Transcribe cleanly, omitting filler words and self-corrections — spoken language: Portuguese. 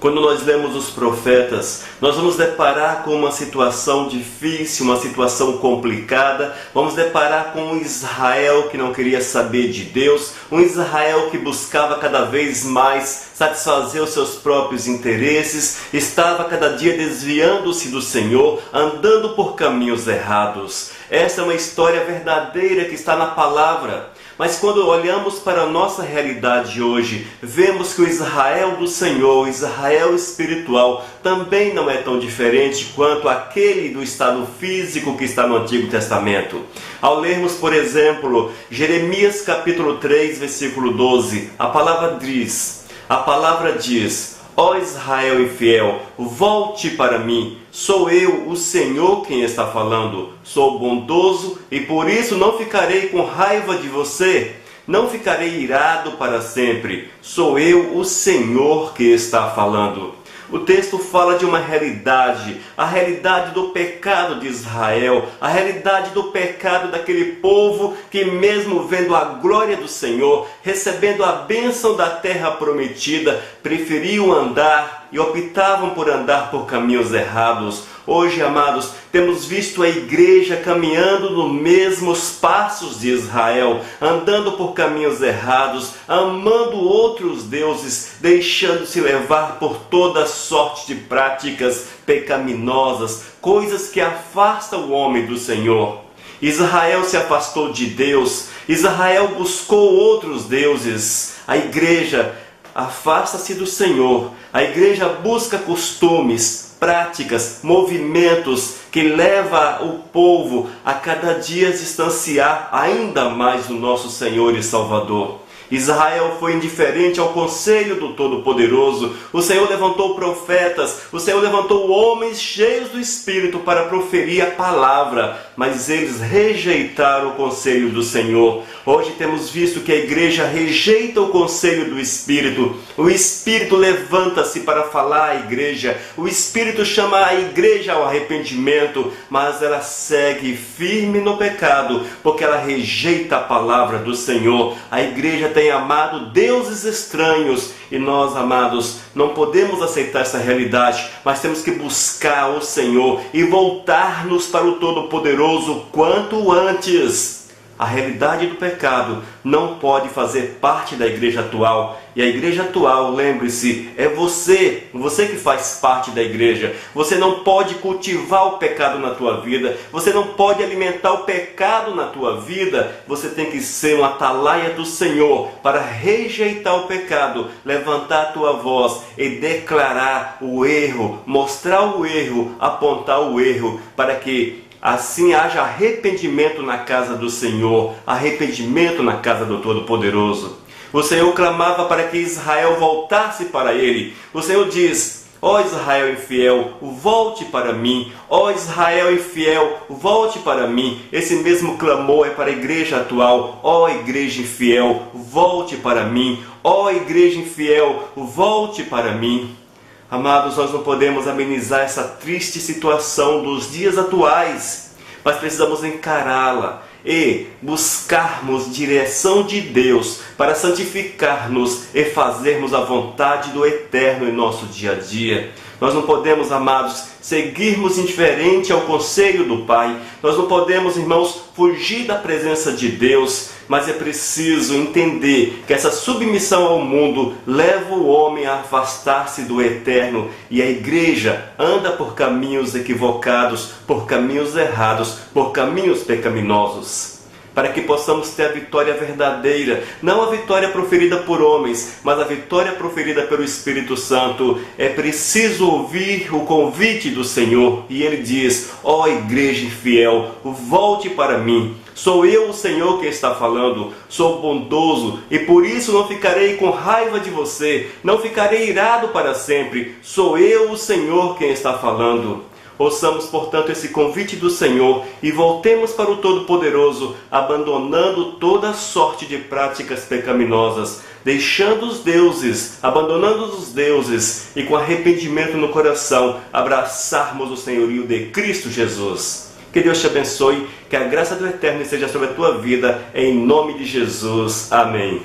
Quando nós lemos os profetas, nós vamos deparar com uma situação difícil, uma situação complicada. Vamos deparar com um Israel que não queria saber de Deus, um Israel que buscava cada vez mais satisfazer os seus próprios interesses, estava cada dia desviando-se do Senhor, andando por caminhos errados. Essa é uma história verdadeira que está na palavra. Mas quando olhamos para a nossa realidade hoje, vemos que o Israel do Senhor, o Israel espiritual, também não é tão diferente quanto aquele do estado físico que está no Antigo Testamento. Ao lermos, por exemplo, Jeremias capítulo 3, versículo 12, a palavra diz: ó Israel infiel, volte para mim. Sou eu, o Senhor, quem está falando. Sou bondoso e por isso não ficarei com raiva de você. Não ficarei irado para sempre. Sou eu, o Senhor, que está falando. O texto fala de uma realidade, a realidade do pecado de Israel, a realidade do pecado daquele povo que, mesmo vendo a glória do Senhor, recebendo a bênção da terra prometida, preferiam andar e optavam por andar por caminhos errados. Hoje, amados, temos visto a igreja caminhando nos mesmos passos de Israel, andando por caminhos errados, amando outros deuses, deixando-se levar por toda sorte de práticas pecaminosas, coisas que afastam o homem do Senhor. Israel se afastou de Deus, Israel buscou outros deuses. A igreja afasta-se do Senhor, a igreja busca costumes, práticas, movimentos que leva o povo a cada dia distanciar ainda mais do nosso Senhor e Salvador. Israel foi indiferente ao conselho do Todo-Poderoso. O Senhor levantou profetas, o Senhor levantou homens cheios do Espírito para proferir a palavra, mas eles rejeitaram o conselho do Senhor. Hoje temos visto que a igreja rejeita o conselho do Espírito. O Espírito levanta-se para falar à igreja, o Espírito chama a igreja ao arrependimento, mas ela segue firme no pecado, porque ela rejeita a palavra do Senhor. A igreja tem amado deuses estranhos e nós, amados, não podemos aceitar essa realidade, mas temos que buscar o Senhor e voltar-nos para o Todo-Poderoso quanto antes. A realidade do pecado não pode fazer parte da igreja atual. E a igreja atual, lembre-se, é você que faz parte da igreja. Você não pode cultivar o pecado na tua vida. Você não pode alimentar o pecado na tua vida. Você tem que ser um atalaia do Senhor para rejeitar o pecado, levantar a tua voz e declarar o erro, mostrar o erro, apontar o erro, para que assim haja arrependimento na casa do Senhor, arrependimento na casa do Todo-Poderoso. O Senhor clamava para que Israel voltasse para Ele. O Senhor diz: ó Israel infiel, volte para mim. Ó Israel infiel, volte para mim. Esse mesmo clamor é para a igreja atual. Ó igreja infiel, volte para mim. Ó igreja infiel, volte para mim. Amados, nós não podemos amenizar essa triste situação dos dias atuais, mas precisamos encará-la e buscarmos direção de Deus para santificar-nos e fazermos a vontade do Eterno em nosso dia a dia. Nós não podemos, amados, seguirmos indiferente ao conselho do Pai. Nós não podemos, irmãos, fugir da presença de Deus, mas é preciso entender que essa submissão ao mundo leva o homem a afastar-se do Eterno, e a igreja anda por caminhos equivocados, por caminhos errados, por caminhos pecaminosos. Para que possamos ter a vitória verdadeira, não a vitória proferida por homens, mas a vitória proferida pelo Espírito Santo, é preciso ouvir o convite do Senhor. E Ele diz: ó igreja infiel, volte para mim. Sou eu, o Senhor, que está falando. Sou bondoso e por isso não ficarei com raiva de você, não ficarei irado para sempre. Sou eu, o Senhor, quem está falando. Ouçamos, portanto, esse convite do Senhor e voltemos para o Todo-Poderoso, abandonando toda sorte de práticas pecaminosas, deixando os deuses, abandonando os deuses e com arrependimento no coração, abraçarmos o senhorio de Cristo Jesus. Que Deus te abençoe, que a graça do Eterno esteja sobre a tua vida, em nome de Jesus. Amém.